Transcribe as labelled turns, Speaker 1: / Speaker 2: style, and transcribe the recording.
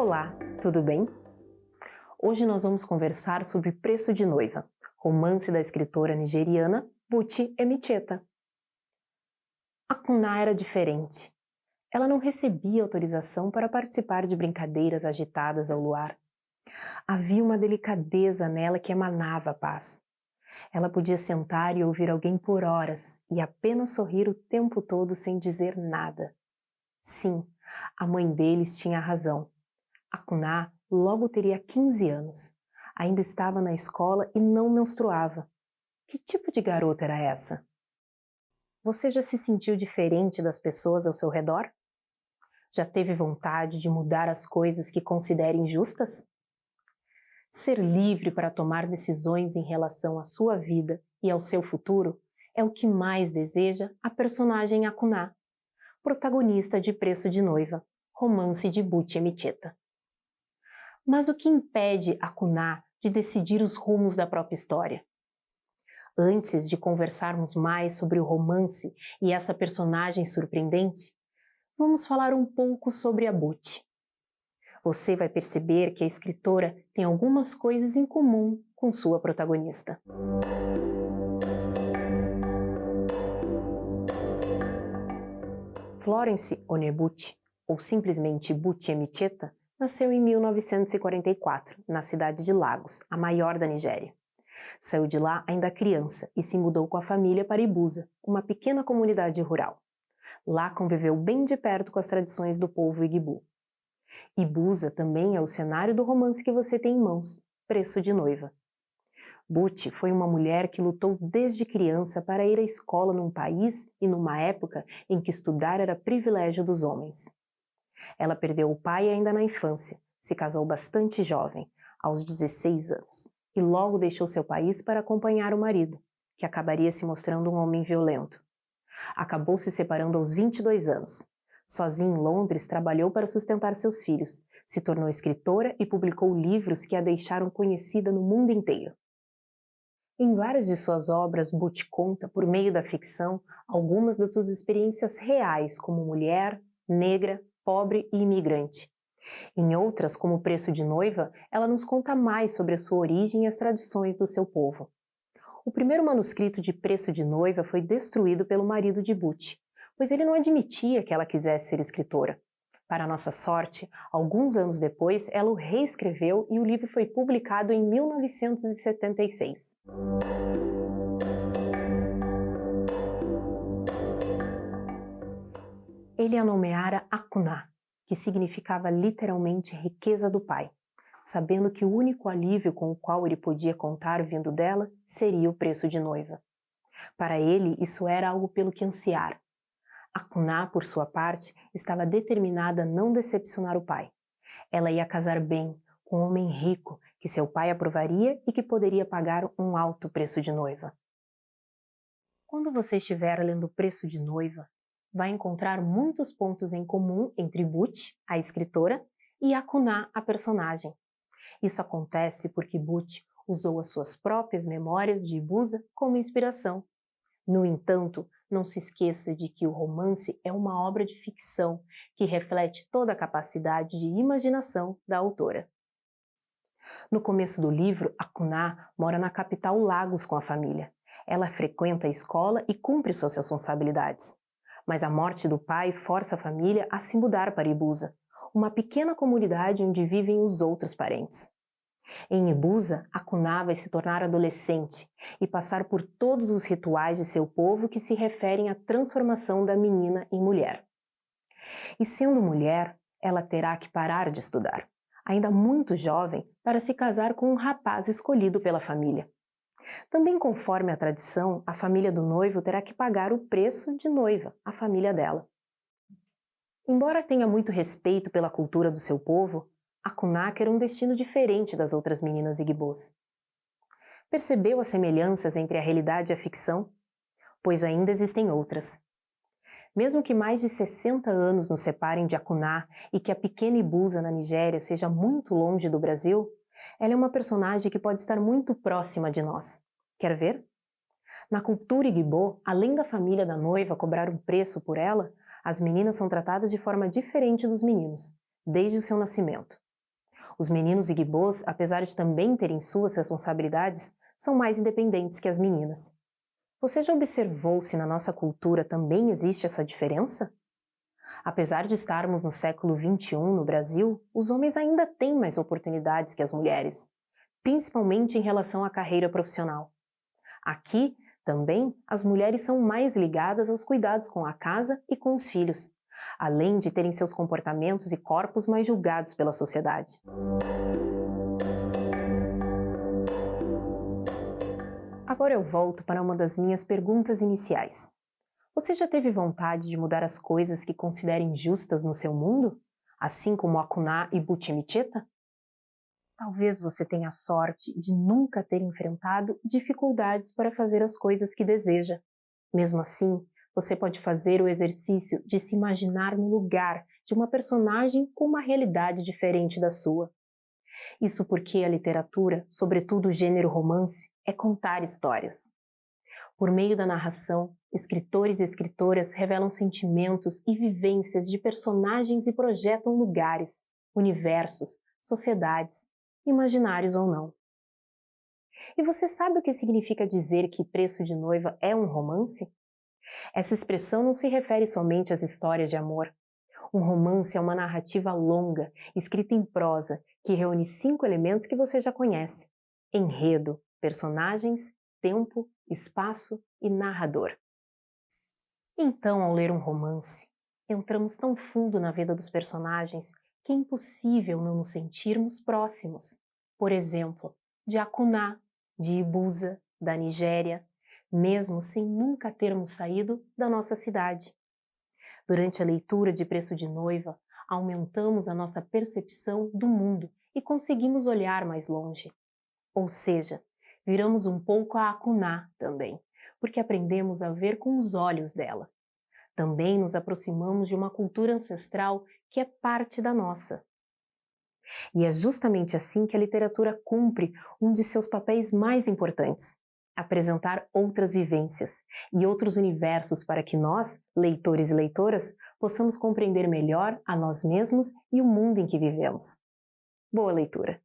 Speaker 1: Olá, tudo bem? Hoje nós vamos conversar sobre Preço de Noiva, romance da escritora nigeriana Buchi Emecheta. Akuna era diferente. Ela não recebia autorização para participar de brincadeiras agitadas ao luar. Havia uma delicadeza nela que emanava paz. Ela podia sentar e ouvir alguém por horas e apenas sorrir o tempo todo sem dizer nada. Sim, a mãe deles tinha razão. Akuna logo teria 15 anos. Ainda estava na escola e não menstruava. Que tipo de garota era essa? Você já se sentiu diferente das pessoas ao seu redor? Já teve vontade de mudar as coisas que considera injustas? Ser livre para tomar decisões em relação à sua vida e ao seu futuro é o que mais deseja a personagem Akuna, protagonista de Preço de Noiva, romance de Buchi Emecheta. Mas o que impede Akuna de decidir os rumos da própria história? Antes de conversarmos mais sobre o romance e essa personagem surpreendente, vamos falar um pouco sobre a Buchi. Você vai perceber que a escritora tem algumas coisas em comum com sua protagonista. Florence Onyebuchi, ou simplesmente Buchi Emecheta, nasceu em 1944, na cidade de Lagos, a maior da Nigéria. Saiu de lá ainda criança e se mudou com a família para Ibuza, uma pequena comunidade rural. Lá conviveu bem de perto com as tradições do povo Igbo. Ibuza também é o cenário do romance que você tem em mãos, Preço de Noiva. Buchi foi uma mulher que lutou desde criança para ir à escola num país e numa época em que estudar era privilégio dos homens. Ela perdeu o pai ainda na infância, se casou bastante jovem, aos 16 anos, e logo deixou seu país para acompanhar o marido, que acabaria se mostrando um homem violento. Acabou se separando aos 22 anos. Sozinha em Londres, trabalhou para sustentar seus filhos, se tornou escritora e publicou livros que a deixaram conhecida no mundo inteiro. Em várias de suas obras, Buchi conta, por meio da ficção, algumas das suas experiências reais como mulher, negra, pobre e imigrante. Em outras, como Preço de Noiva, ela nos conta mais sobre a sua origem e as tradições do seu povo. O primeiro manuscrito de Preço de Noiva foi destruído pelo marido de Buchi, pois ele não admitia que ela quisesse ser escritora. Para nossa sorte, alguns anos depois, ela o reescreveu e o livro foi publicado em 1976. Ele a nomeara Akuna, que significava literalmente riqueza do pai, sabendo que o único alívio com o qual ele podia contar vindo dela seria o preço de noiva. Para ele, isso era algo pelo que ansiar. Akuna, por sua parte, estava determinada a não decepcionar o pai. Ela ia casar bem, com um homem rico, que seu pai aprovaria e que poderia pagar um alto preço de noiva. Quando você estiver lendo o Preço de Noiva, vai encontrar muitos pontos em comum entre Buchi, a escritora, e Akuna, a personagem. Isso acontece porque Buchi usou as suas próprias memórias de Ibuza como inspiração. No entanto, não se esqueça de que o romance é uma obra de ficção que reflete toda a capacidade de imaginação da autora. No começo do livro, Akuna mora na capital Lagos com a família. Ela frequenta a escola e cumpre suas responsabilidades. Mas a morte do pai força a família a se mudar para Ibuza, uma pequena comunidade onde vivem os outros parentes. Em Ibuza, Akuna vai se tornar adolescente e passar por todos os rituais de seu povo que se referem à transformação da menina em mulher. E sendo mulher, ela terá que parar de estudar, ainda muito jovem, para se casar com um rapaz escolhido pela família. Também conforme a tradição, a família do noivo terá que pagar o preço de noiva, a família dela. Embora tenha muito respeito pela cultura do seu povo, Akuna quer um destino diferente das outras meninas igbos. Percebeu as semelhanças entre a realidade e a ficção? Pois ainda existem outras. Mesmo que mais de 60 anos nos separem de Akuna e que a pequena Ibuza na Nigéria seja muito longe do Brasil, ela é uma personagem que pode estar muito próxima de nós. Quer ver? Na cultura Igbo, além da família da noiva cobrar um preço por ela, as meninas são tratadas de forma diferente dos meninos, desde o seu nascimento. Os meninos igbôs, apesar de também terem suas responsabilidades, são mais independentes que as meninas. Você já observou se na nossa cultura também existe essa diferença? Apesar de estarmos no século XXI no Brasil, os homens ainda têm mais oportunidades que as mulheres, principalmente em relação à carreira profissional. Aqui, também, as mulheres são mais ligadas aos cuidados com a casa e com os filhos, além de terem seus comportamentos e corpos mais julgados pela sociedade. Agora eu volto para uma das minhas perguntas iniciais. Você já teve vontade de mudar as coisas que considera injustas no seu mundo? Assim como Akuná e Butchemicheta? Talvez você tenha a sorte de nunca ter enfrentado dificuldades para fazer as coisas que deseja. Mesmo assim, você pode fazer o exercício de se imaginar no lugar de uma personagem com uma realidade diferente da sua. Isso porque a literatura, sobretudo o gênero romance, é contar histórias. Por meio da narração, escritores e escritoras revelam sentimentos e vivências de personagens e projetam lugares, universos, sociedades, imaginários ou não. E você sabe o que significa dizer que Preço de Noiva é um romance? Essa expressão não se refere somente às histórias de amor. Um romance é uma narrativa longa, escrita em prosa, que reúne 5 elementos que você já conhece: enredo, personagens, tempo, espaço e narrador. Então, ao ler um romance, entramos tão fundo na vida dos personagens que é impossível não nos sentirmos próximos. Por exemplo, de Akuná, de Ibusa, da Nigéria, mesmo sem nunca termos saído da nossa cidade. Durante a leitura de Preço de Noiva, aumentamos a nossa percepção do mundo e conseguimos olhar mais longe. Ou seja, viramos um pouco a Akuná também, porque aprendemos a ver com os olhos dela. Também nos aproximamos de uma cultura ancestral que é parte da nossa. E é justamente assim que a literatura cumpre um de seus papéis mais importantes: apresentar outras vivências e outros universos para que nós, leitores e leitoras, possamos compreender melhor a nós mesmos e o mundo em que vivemos. Boa leitura!